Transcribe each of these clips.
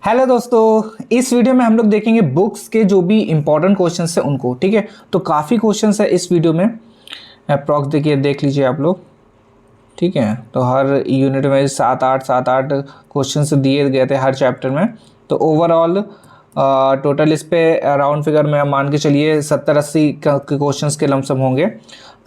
Hello दोस्तों, इस video में हम लोग देखेंगे बुक्स के जो भी इंपॉर्टेंट क्वेश्चंस है उनको। ठीक है, तो काफ़ी क्वेश्चंस है इस वीडियो में। अप्रॉक्स देखिए, देख लीजिए आप लोग। ठीक है, तो हर यूनिट में सात आठ क्वेश्चंस दिए गए थे हर चैप्टर में। तो ओवरऑल टोटल इस पे राउंड फिगर में मान के चलिए 70-80 के क्वेश्चंस के लमसम होंगे।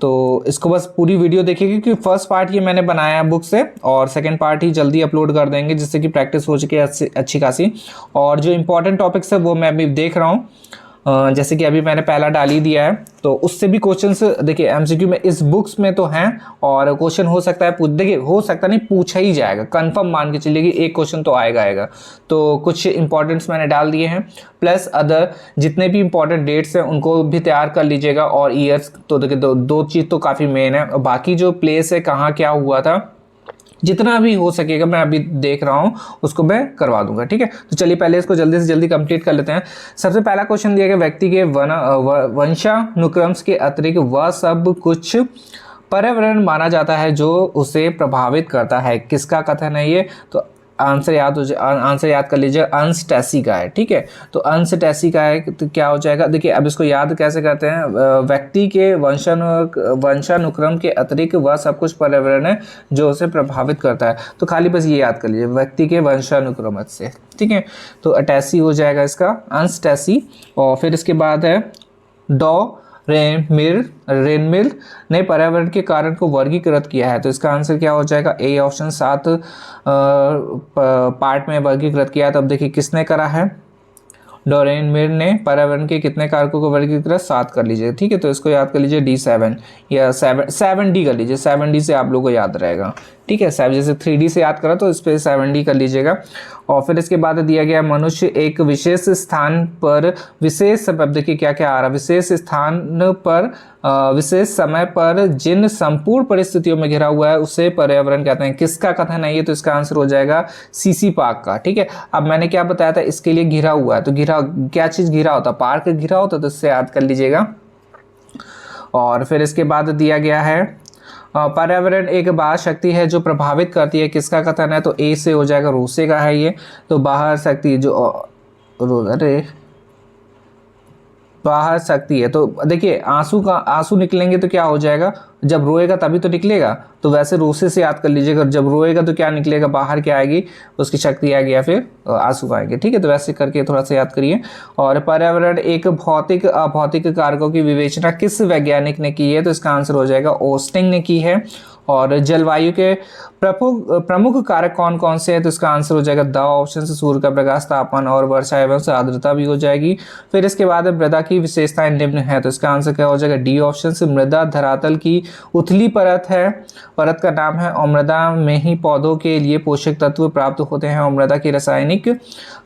तो इसको बस पूरी वीडियो देखिए, क्योंकि फर्स्ट पार्ट ये मैंने बनाया है बुक से और सेकंड पार्ट ही जल्दी अपलोड कर देंगे, जिससे कि प्रैक्टिस हो सके अच्छी खासी। और जो इंपॉर्टेंट टॉपिक्स है वो मैं अभी देख रहा हूँ। जैसे कि अभी मैंने पहला डाल ही दिया है, तो उससे भी क्वेश्चंस देखिए एमसीक्यू में इस बुक्स में तो हैं। और क्वेश्चन हो सकता है देखिए, हो सकता नहीं, पूछा ही जाएगा कंफर्म, मान के चलिए कि एक क्वेश्चन तो आएगा। तो कुछ इंपॉर्टेंट्स मैंने डाल दिए हैं, प्लस अदर जितने भी इंपॉर्टेंट डेट्स हैं उनको भी तैयार कर लीजिएगा। और ईयर्स तो देखिए दो चीज़ तो काफ़ी मेन है, बाकी जो प्लेस है कहाँ क्या हुआ था, जितना भी हो सकेगा मैं अभी देख रहा हूँ उसको मैं करवा दूंगा। ठीक है, तो चलिए पहले इसको जल्दी से जल्दी कंप्लीट कर लेते हैं। सबसे पहला क्वेश्चन दिया गया, व्यक्ति के वंशानुक्रम के अतिरिक्त वह सब कुछ पर्यावरण माना जाता है जो उसे प्रभावित करता है। किसका कथन है ये? तो आंसर याद कर लीजिए, अंश टैसी का है। ठीक है, तो अंश टैसी का है, तो क्या हो जाएगा? देखिए अब इसको याद कैसे करते हैं। व्यक्ति के वंशानुक्रम के अतिरिक्त वह सब कुछ पर्यावरण है जो उसे प्रभावित करता है। तो खाली बस ये याद कर लीजिए, व्यक्ति के वंशानुक्रम से। ठीक है, तो अटैसी हो जाएगा इसका, अंश टैसी। और फिर इसके बाद है डॉ रेनमिल ने पर्यावरण के कारण को वर्गीकृत किया है। तो इसका आंसर क्या हो जाएगा? A option. 7 पार्ट में वर्गीकृत किया है। तो अब देखिए किसने करा है? डॉरेन मिर ने पर्यावरण के कितने कारकों को वर्गीकृत? 7 कर लीजिए। ठीक है, तो इसको याद कर लीजिए D7 या 7D कर लीजिए। 7D से आप लोगों को याद रहेगा। ठीक है, जैसे 3D से याद करा तो इस पर 7D कर लीजिएगा। और फिर इसके बाद दिया गया, मनुष्य एक विशेष स्थान पर विशेष सबब, देखिए क्या क्या आ रहा, विशेष स्थान पर विशेष समय पर जिन संपूर्ण परिस्थितियों में घिरा हुआ है उसे पर्यावरण कहते हैं। किसका कथन है ये? तो इसका आंसर हो जाएगा सीसी पार्क का। ठीक है, अब मैंने क्या बताया था, इसके लिए घिरा हुआ है, तो घिरा क्या चीज घिरा होता? पार्क घिरा होता, तो इससे याद कर लीजिएगा। और फिर इसके बाद दिया गया है, पर्यावरण एक बाह्य शक्ति है जो प्रभावित करती है। किसका कथन है? तो ए से हो जाएगा, रूसे का है ये। तो बाहर शक्ति जो बाहर शक्ति है। तो देखिए आंसू निकलेंगे तो क्या हो जाएगा? जब रोएगा तभी तो निकलेगा, तो वैसे रोसे से याद कर लीजिएगा। जब रोएगा तो क्या निकलेगा? बाहर क्या आएगी? उसकी शक्ति आएगी या फिर आंसू आएंगे। ठीक है, तो वैसे करके थोड़ा सा याद करिए। और पर्यावरण एक भौतिक अभौतिक कारकों की विवेचना किस वैज्ञानिक ने की है? तो इसका आंसर हो जाएगा ओस्टिंग ने की है। और जलवायु के प्रमुख कारक कौन कौन से हैं? तो इसका आंसर हो जाएगा द ऑप्शन से, सूर्य का प्रकाश, तापमान और वर्षा एवं आर्द्रता भी हो जाएगी। फिर इसके बाद मृदा की विशेषताएं निम्न है। तो इसका आंसर क्या हो जाएगा? डी ऑप्शन से, मृदा धरातल की उथली परत है, परत का नाम है। और मृदा में ही पौधों के लिए पोषक तत्व प्राप्त होते हैं। और मृदा की रासायनिक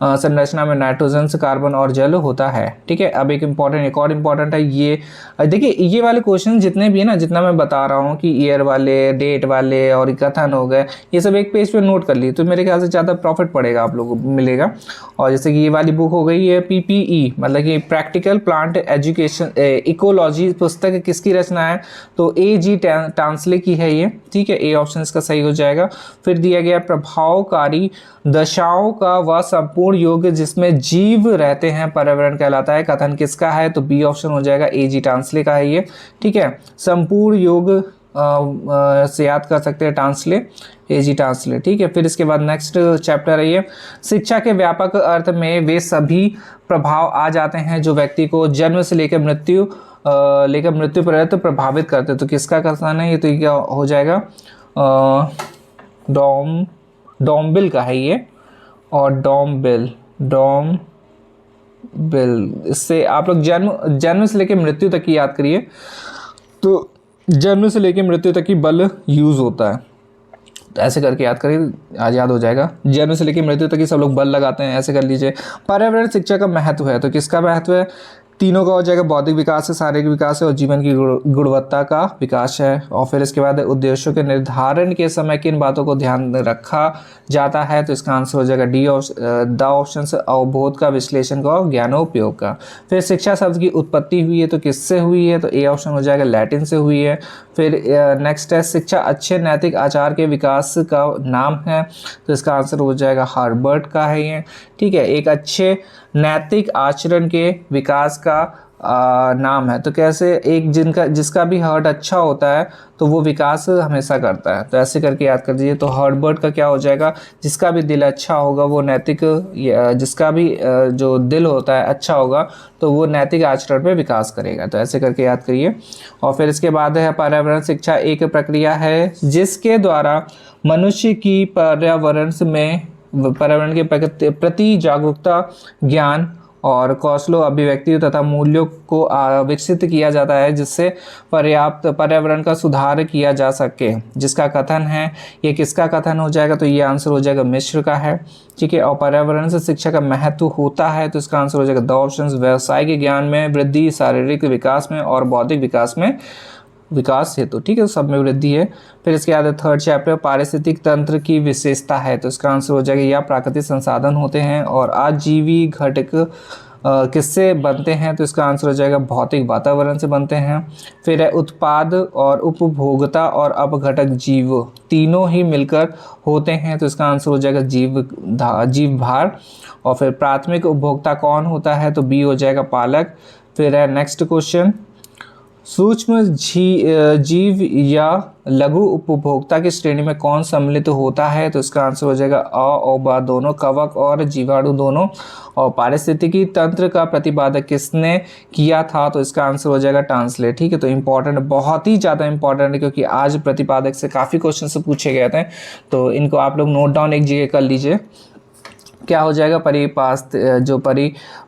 संरचना में नाइट्रोजन, कार्बन और जल होता है। ठीक है, अब एक और इम्पोर्टेंट है ये। देखिए ये वाले क्वेश्चन जितने भी है ना, जितना मैं बता रहा हूँ कि ईयर वाले, डेट वाले और कथन हो गए, ये सब एक पेज पे नोट कर लिए तो मेरे ख्याल से ज़्यादा प्रॉफिट पड़ेगा, आप लोगों को मिलेगा। और जैसे कि ये वाली बुक हो गई, ये PPE मतलब कि प्रैक्टिकल प्लांट एजुकेशन इकोलॉजी पुस्तक किसकी रचना है? तो AG टांसले की है ये। ठीक है, ए ऑप्शन इसका सही हो जाएगा। फिर दिया गया, प्रभावकारी दशाओं का वह संपूर्ण योग जिसमें जीव रहते हैं पर्यावरण कहलाता है। कथन किसका है? तो बी ऑप्शन हो जाएगा, AG टांसले का है ये। ठीक है, संपूर्ण योग से याद कर सकते हैं, टांसले, AG टांसले। ठीक है, फिर इसके बाद नेक्स्ट चैप्टर है ये, शिक्षा के व्यापक अर्थ में वे सभी प्रभाव आ जाते हैं जो व्यक्ति को जन्म से लेकर मृत्यु पर्यंत प्रभावित करते हैं। तो किसका कथन है ये? तो क्या हो जाएगा? डॉम्बिल का है ये। और डॉम्बिल, इससे आप लोग जन्म से लेकर मृत्यु तक की याद करिए। तो जन्म से लेकर मृत्यु तक की बल यूज होता है, तो ऐसे करके याद करिए, आज याद हो जाएगा। जन्म से लेकर मृत्यु तक की सब लोग बल लगाते हैं, ऐसे कर लीजिए। पर्यावरण शिक्षा का महत्व है, तो किसका महत्व है? तीनों का हो जाएगा बौद्धिक विकास है, शारीरिक विकास है और जीवन की गुणवत्ता का विकास है। और फिर इसके बाद उद्देश्यों के निर्धारण के समय किन बातों को ध्यान में रखा जाता है, तो इसका आंसर हो जाएगा डी द ऑप्शन से अवबोध का, विश्लेषण का और ज्ञानोपयोग का। फिर शिक्षा शब्द की उत्पत्ति हुई है तो किससे हुई है, तो ए ऑप्शन हो जाएगा लैटिन से हुई है। फिर नेक्स्ट है शिक्षा अच्छे नैतिक आचार के विकास का नाम है, तो इसका आंसर हो जाएगा हार्वर्ड का है ये, ठीक है। एक अच्छे नैतिक आचरण के विकास का नाम है, तो कैसे एक जिसका भी हार्ट अच्छा होता है तो वो विकास हमेशा करता है, तो ऐसे करके याद कर दीजिए। तो हार्वर्ड का क्या हो जाएगा, जिसका भी दिल अच्छा होगा वो नैतिक, जिसका भी जो दिल होता है अच्छा होगा तो वो नैतिक आचरण पे विकास करेगा, तो ऐसे करके याद करिए। और फिर इसके बाद है पर्यावरण शिक्षा एक प्रक्रिया है जिसके द्वारा मनुष्य की पर्यावरण के प्रति जागरूकता, ज्ञान और कौशलों, अभिव्यक्ति तथा मूल्यों को विकसित किया जाता है जिससे पर्याप्त पर्यावरण का सुधार किया जा सके, जिसका कथन है। ये किसका कथन हो जाएगा, तो ये आंसर हो जाएगा मिश्र का है, ठीक है। और पर्यावरण से शिक्षा का महत्व होता है, तो इसका आंसर हो जाएगा द ऑप्शन व्यवसाय के ज्ञान में वृद्धि, शारीरिक विकास में और बौद्धिक विकास में विकास हेतु, ठीक है, सब में वृद्धि है। फिर इसके बाद थर्ड चैप्टर पारिस्थितिक तंत्र की विशेषता है, तो इसका आंसर हो जाएगा या प्राकृतिक संसाधन होते हैं और आजीवी घटक किससे बनते हैं, तो इसका आंसर हो जाएगा भौतिक वातावरण से बनते हैं। फिर है उत्पाद और उपभोक्ता और अपघटक जीव तीनों ही मिलकर होते हैं, तो इसका आंसर हो जाएगा जीव भार। और फिर प्राथमिक उपभोक्ता कौन होता है, तो बी हो जाएगा पालक। फिर है नेक्स्ट क्वेश्चन, सूक्ष्म जीव या लघु उपभोक्ता की श्रेणी में कौन सम्मिलित होता है, तो इसका आंसर हो जाएगा अ और ब दोनों, कवक और जीवाणु दोनों। और पारिस्थितिकी तंत्र का प्रतिपादक किसने किया था, तो इसका आंसर हो जाएगा ट्रांसलेट, ठीक है। तो इंपॉर्टेंट, बहुत ही ज़्यादा इंपॉर्टेंट है क्योंकि आज प्रतिपादक से काफ़ी क्वेश्चन से पूछे गए थे, तो इनको आप लोग नोट डाउन एक जगह कर लीजिए। क्या हो जाएगा,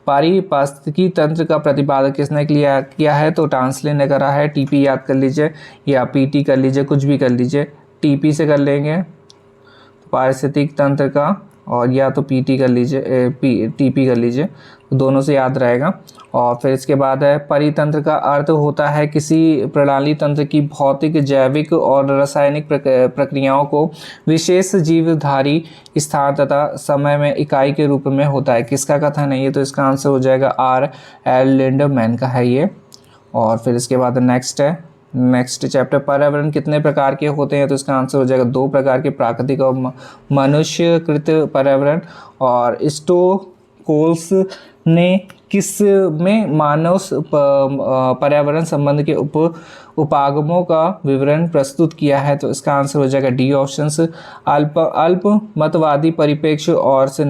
पारिपास्तिकी तंत्र का प्रतिपादक किसने किया है, तो ट्रांसलेट ने करा है। टीपी याद कर लीजिए या पीटी कर लीजिए, कुछ भी कर लीजिए, टीपी से कर लेंगे पारिस्थितिक तंत्र का, और या तो पीटी कर लीजिए, टीपी कर लीजिए, दोनों से याद रहेगा। और फिर इसके बाद है परितंत्र का अर्थ होता है किसी प्रणाली तंत्र की भौतिक, जैविक और रासायनिक प्रक्रियाओं को विशेष जीवधारी स्थान तथा समय में इकाई के रूप में होता है, किसका कथन है ये, तो इसका आंसर हो जाएगा आर एल लिंडमैन का है ये। और फिर इसके बाद नेक्स्ट चैप्टर पर्यावरण कितने प्रकार के होते हैं, तो इसका आंसर हो जाएगा 2 प्रकार के, प्राकृतिक और मनुष्यकृत पर्यावरण। और स्टोकोल्स ने किस में मानव पर्यावरण संबंध के उपागमों का विवरण प्रस्तुत किया है, तो इसका आंसर हो जाएगा डी ऑप्शंस अल्प मतवादी परिप्रेक्ष्य और से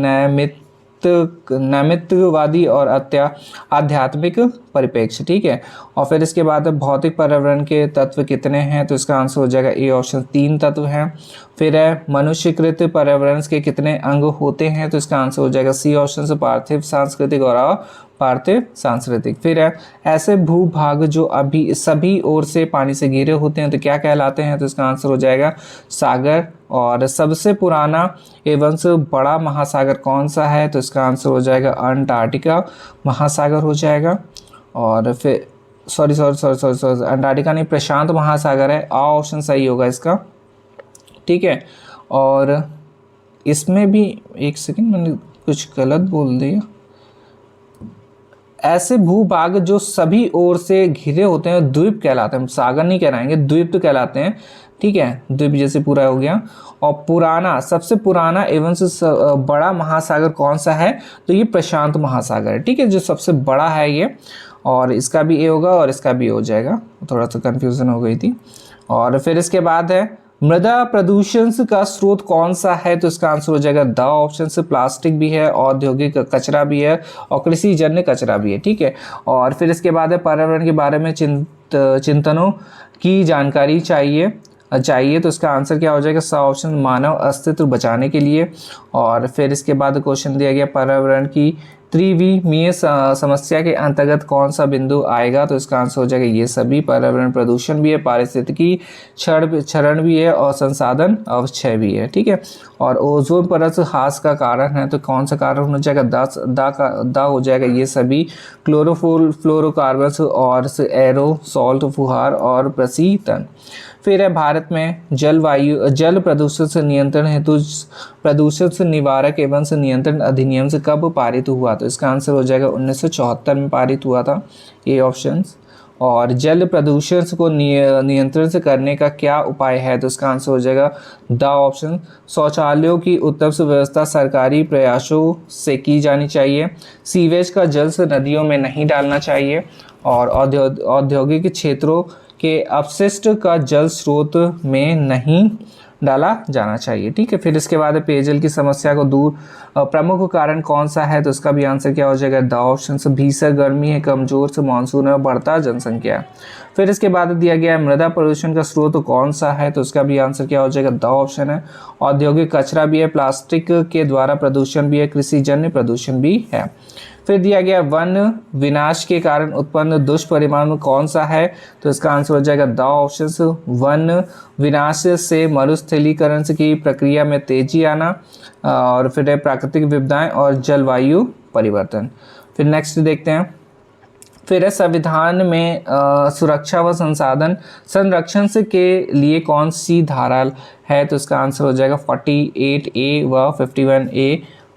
नैमित्तिकवादी और आध्यात्मिक परिप्रेक्ष्य, ठीक है। और फिर इसके बाद भौतिक पर्यावरण के तत्व कितने हैं, तो इसका आंसर हो जाएगा ए ऑप्शन 3 तत्व हैं। फिर है मनुष्यकृत पर्यावरण के कितने अंग होते हैं, तो इसका आंसर हो जाएगा सी ऑप्शन से पार्थिव, सांस्कृतिक और अपार्थिव सांस्कृतिक। फिर है ऐसे भूभाग जो अभी सभी ओर से पानी से घिरे होते हैं तो क्या कहलाते हैं, तो इसका आंसर हो जाएगा सागर। और सबसे पुराना एवं से बड़ा महासागर कौन सा है, तो इसका आंसर हो जाएगा अंटार्कटिका महासागर हो जाएगा। और फिर सॉरी अंटार्कटिका नहीं, प्रशांत महासागर है, आ ऑप्शन सही होगा इसका, ठीक है। और इसमें भी एक सेकंड, मैंने कुछ गलत बोल दिया। ऐसे भूभाग जो सभी ओर से घिरे होते हैं द्वीप कहलाते हैं, सागर नहीं कहलाएंगे, द्वीप तो कहलाते हैं, ठीक है, द्वीप जैसे पूरा हो गया। और पुराना, सबसे पुराना एवं से बड़ा महासागर कौन सा है, तो ये प्रशांत महासागर है, ठीक है, जो सबसे बड़ा है ये। और इसका भी ए होगा और इसका भी हो जाएगा, थोड़ा सा कंफ्यूजन हो गई थी। और फिर इसके बाद है मृदा प्रदूषण का स्रोत कौन सा है, तो इसका आंसर हो जाएगा द ऑप्शन से प्लास्टिक भी है, औद्योगिक कचरा भी है और कृषि जन्य कचरा भी है, ठीक है। और फिर इसके बाद है पर्यावरण के बारे में चिंतनों की जानकारी चाहिए, तो इसका आंसर क्या हो जाएगा, सा ऑप्शन मानव अस्तित्व बचाने के लिए। और फिर इसके बाद क्वेश्चन दिया गया पर्यावरण की त्रिविमीय समस्या के अंतर्गत कौन सा बिंदु आएगा? तो इसका आंसर हो जाएगा ये सभी। पर्यावरण प्रदूषण भी है, पारिस्थितिकी क्षरण भी है और संसाधन अवक्षय भी है। ठीक है, और ओजोन परत ह्रास का कारण है, तो कौन सा कारण हो जाएगा? दा हो जाएगा ये सभी। फ्लोरोकार्बन्स और एरोसोल फुहार और प्रशीतन। फिर है भारत में जल प्रदूषण से नियंत्रण हेतु प्रदूषण से निवारक एवं से नियंत्रण अधिनियम से कब पारित हुआ? तो इसका आंसर हो जाएगा 1974 में पारित हुआ था, ये ऑप्शंस। और जल प्रदूषण को नियंत्रण से करने का क्या उपाय है? तो इसका आंसर हो जाएगा द ऑप्शन। शौचालयों की उत्तम व्यवस्था सरकारी प्रयासों से की जानी चाहिए। सीवेज का जल से नदियों में नहीं डालना चाहिए। और औद्योगिक क्षेत्रों के अपशिष्ट का जल स्रोत में नहीं डाला जाना चाहिए। ठीक है, फिर इसके बाद पेयजल की समस्या को दूर प्रमुख कारण कौन सा है? तो इसका भी आंसर क्या हो जाएगा? द ऑप्शन से भीषण गर्मी है, कमजोर से मानसून है, बढ़ता जनसंख्या है। फिर इसके बाद दिया गया है मृदा प्रदूषण का स्रोत कौन सा है? तो इसका भी आंसर क्या हो जाएगा? द ऑप्शन है। औद्योगिक कचरा भी है, प्लास्टिक के द्वारा प्रदूषण भी है, कृषिजन्य प्रदूषण भी है। फिर दिया गया वन विनाश के कारण उत्पन्न दुष्परिणाम कौन सा है? तो इसका आंसर हो जाएगा द ऑप्शन। वन विनाश से मरुस्थलीकरण की प्रक्रिया में तेजी आना, और फिर है प्राकृतिक विपदाएं और जलवायु परिवर्तन। फिर नेक्स्ट देखते हैं। फिर है संविधान में सुरक्षा व संसाधन संरक्षण से के लिए कौन सी धारा है? तो इसका आंसर हो जाएगा 48A व 51A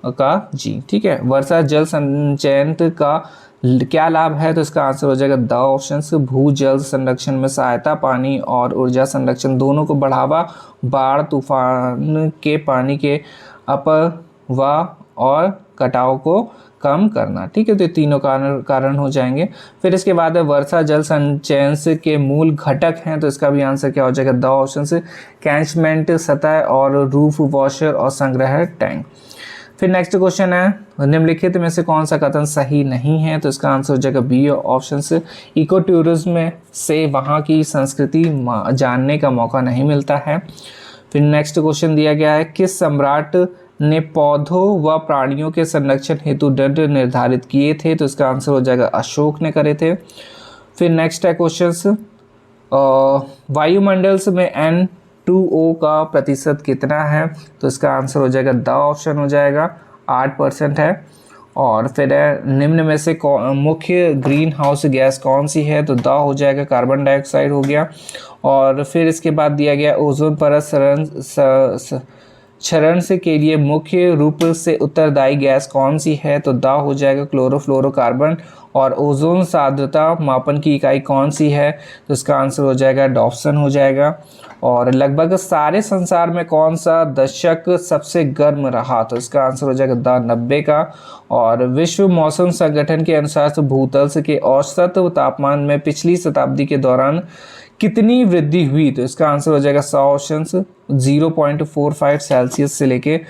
का जी। ठीक है, वर्षा जल संचयन का क्या लाभ है? तो इसका आंसर हो जाएगा द ऑप्शन। भूजल संरक्षण में सहायता, पानी और ऊर्जा संरक्षण दोनों को बढ़ावा, बाढ़ तूफान के पानी के अपवाह और कटाव को कम करना। ठीक है, तो ये तीनों कारण हो जाएंगे। फिर इसके बाद है वर्षा जल संचयन के मूल घटक हैं, तो इसका भी आंसर क्या हो जाएगा? द ऑप्शन से कैचमेंट सतह और रूफ वॉशर और संग्रह टैंक। फिर नेक्स्ट क्वेश्चन है निम्नलिखित में से कौन सा कथन सही नहीं है? तो इसका आंसर हो जाएगा बी ऑप्शन से। इको टूरिज्म से वहाँ की संस्कृति जानने का मौका नहीं मिलता है। फिर नेक्स्ट क्वेश्चन दिया गया है किस सम्राट ने पौधों व प्राणियों के संरक्षण हेतु दंड निर्धारित किए थे? तो इसका आंसर हो जाएगा अशोक ने करे थे। फिर नेक्स्ट है क्वेश्चन वायुमंडल में N2O का प्रतिशत कितना है? तो इसका आंसर हो जाएगा द ऑप्शन हो जाएगा 8% है। और फिर है निम्न में से मुख्य ग्रीन हाउस गैस कौन सी है? तो द हो जाएगा कार्बन डाइऑक्साइड हो गया। और फिर इसके बाद दिया गया ओजोन परत क्षरण से के लिए मुख्य रूप से उत्तरदायी गैस कौन सी है? तो द हो जाएगा क्लोरोफ्लोरोकार्बन। और ओजोन सांद्रता मापन की इकाई कौन सी है? तो इसका आंसर हो जाएगा डॉप्सन हो जाएगा। और लगभग सारे संसार में कौन सा दशक सबसे गर्म रहा? तो इसका आंसर हो जाएगा द 90 का। और विश्व मौसम संगठन के अनुसार से भूतल के औसत तापमान में पिछली शताब्दी के दौरान कितनी वृद्धि हुई? तो इसका आंसर हो जाएगा 100 ऑप्शंस 0.45 सेल्सियस से लेके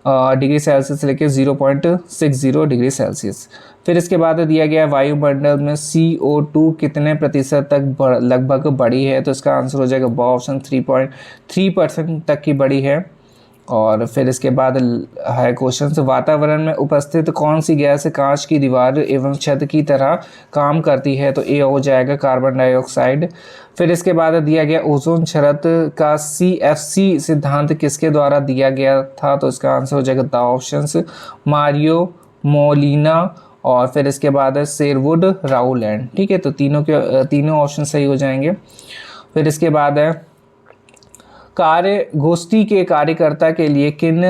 डिग्री सेल्सियस से लेके 0.60 डिग्री सेल्सियस। फिर इसके बाद दिया गया वायुमंडल में CO2 कितने प्रतिशत तक लगभग बढ़ी है? तो इसका आंसर हो जाएगा ब ऑप्शन 3.3% तक की बढ़ी है। और फिर इसके बाद है क्वेश्चन वातावरण में उपस्थित कौन सी गैस कांच की दीवार एवं छत की तरह काम करती है? तो ए हो जाएगा कार्बन डाइऑक्साइड। फिर इसके बाद दिया गया ओजोन क्षरत का CFC सिद्धांत किसके द्वारा दिया गया था? तो इसका आंसर हो जाएगा द ऑप्शन मारियो मोलिना। और फिर इसके बाद है शेरवुड राउलैंड। ठीक है, तो तीनों ऑप्शन सही हो जाएंगे। फिर इसके बाद है कार्य गोष्ठी के कार्यकर्ता के लिए किन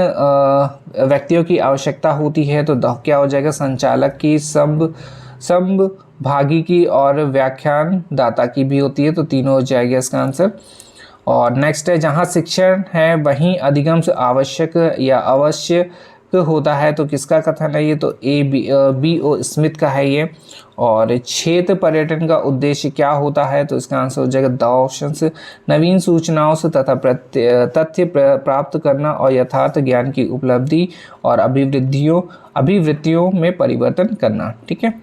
व्यक्तियों की आवश्यकता होती है? तो क्या हो जाएगा संचालक की, संभागी की और व्याख्यानदाता की भी होती है, तो तीनों हो जाएगा इसका आंसर। और नेक्स्ट है जहाँ शिक्षण है वहीं अधिगम से आवश्यक या अवश्य होता है, तो किसका कथन है ये? तो B.O. स्मिथ का है ये। और क्षेत्र पर्यटन का उद्देश्य क्या होता है? तो इसका आंसर हो जाएगा द ऑप्शन से नवीन सूचनाओं से तथा तथ्य प्राप्त करना और यथार्थ ज्ञान की उपलब्धि और अभिवृत्तियों में परिवर्तन करना। ठीक है,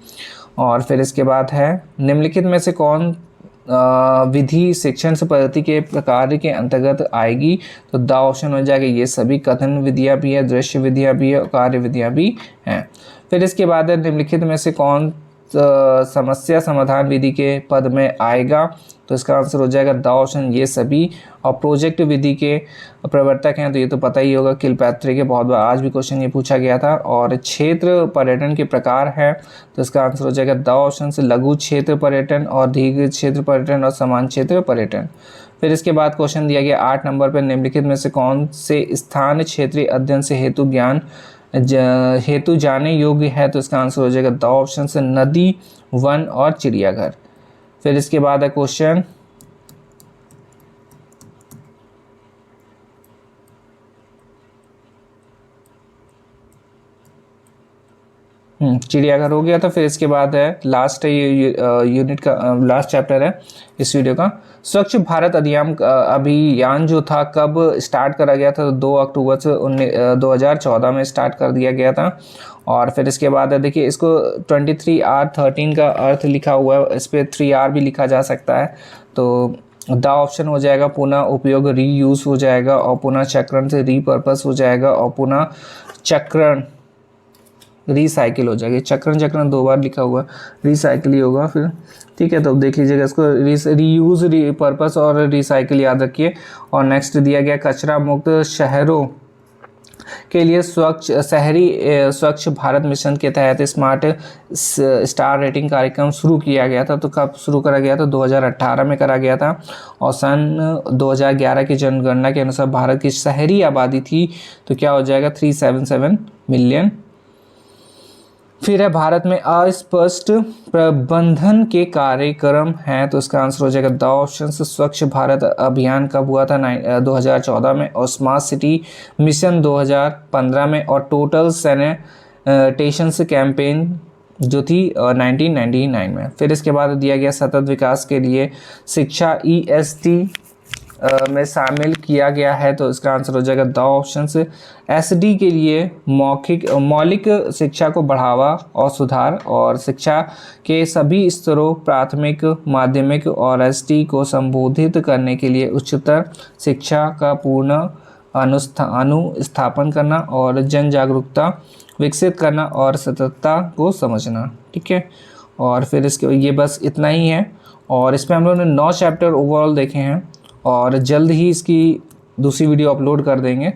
और फिर इसके बाद है निम्नलिखित में से कौन विधि शिक्षण से पद्धति के प्रकार के अंतर्गत आएगी? तो द ऑप्शन हो जाएगा ये सभी कथन विधियाँ भी है, दृश्य विधियाँ भी है और कार्य विधियाँ भी हैं। फिर इसके बाद निम्नलिखित में से कौन समस्या समाधान विधि के पद में आएगा? तो इसका आंसर हो जाएगा द ऑप्शन ये सभी। और प्रोजेक्ट विधि के प्रवर्तक हैं तो ये तो पता ही होगा, किलपैट्रिक के, बहुत बार आज भी क्वेश्चन ये पूछा गया था। और क्षेत्र पर्यटन के प्रकार है तो इसका आंसर हो जाएगा द ऑप्शन से लघु क्षेत्र पर्यटन और दीर्घ क्षेत्र पर्यटन और समान क्षेत्र पर्यटन। फिर इसके बाद क्वेश्चन दिया गया 8 नंबर पर, निम्नलिखित में से कौन से स्थान क्षेत्रीय अध्ययन से हेतु जाने योग्य है? तो इसका आंसर हो जाएगा द ऑप्शन से नदी, वन और चिड़ियाघर। फिर इसके बाद है क्वेश्चन चिड़ियाघर हो गया। तो फिर इसके बाद है लास्ट यूनिट का लास्ट चैप्टर है इस वीडियो का, स्वच्छ भारत अभियान जो था कब स्टार्ट करा गया था? तो 2 अक्टूबर से 2014 में स्टार्ट कर दिया गया था। और फिर इसके बाद है देखिए इसको 23R13 का अर्थ लिखा हुआ है, इस पर 3R भी लिखा जा सकता है। तो द ऑप्शन हो जाएगा पुनः उपयोग रीयूज हो जाएगा, और पुनः चक्रण से रीपर्पस हो जाएगा, और पुनः चक्रण रिसाइकिल हो जाएगी। चक्रण 2 बार लिखा हुआ, रिसाइकिल ही होगा फिर, ठीक है। तो देख लीजिएगा इसको, रीयूज, रीपर्पस और रिसाइकिल याद रखिए। और नेक्स्ट दिया गया कचरा मुक्त शहरों के लिए स्वच्छ भारत मिशन के तहत स्मार्ट स्टार रेटिंग कार्यक्रम शुरू किया गया था। तो कब शुरू करा गया था? 2018 में करा गया था। और सन 2011 की जनगणना के अनुसार भारत की शहरी आबादी थी तो क्या हो जाएगा 377 मिलियन। फिर है भारत में अस्पष्ट प्रबंधन के कार्यक्रम हैं तो इसका आंसर हो जाएगा द ऑप्शन से स्वच्छ भारत अभियान कब हुआ था? 2014 में। और स्मार्ट सिटी मिशन 2015 में। और टोटल सैनिटेशन कैंपेन जो थी 1999 में। फिर इसके बाद दिया गया सतत विकास के लिए शिक्षा EST में शामिल किया गया है तो इसका आंसर हो जाएगा द ऑप्शन से SD के लिए मौलिक शिक्षा को बढ़ावा और सुधार, और शिक्षा के सभी स्तरों प्राथमिक, माध्यमिक और SD को संबोधित करने के लिए उच्चतर शिक्षा का पूर्ण अनुस्थापन करना और जन जागरूकता विकसित करना और सततता को समझना, ठीक है। और फिर इसके ये बस इतना ही है। और इसमें हम लोगों ने 9 चैप्टर ओवरऑल देखे हैं और जल्द ही इसकी दूसरी वीडियो अपलोड कर देंगे।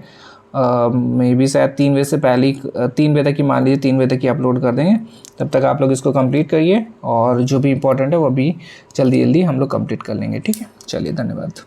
मे बी शायद 3 बजे से पहले 3 बजे तक की, मान लीजिए 3 बजे तक की अपलोड कर देंगे। तब तक आप लोग इसको कंप्लीट करिए और जो भी इम्पोर्टेंट है वो भी जल्दी हम लोग कंप्लीट कर लेंगे, ठीक है। चलिए, धन्यवाद।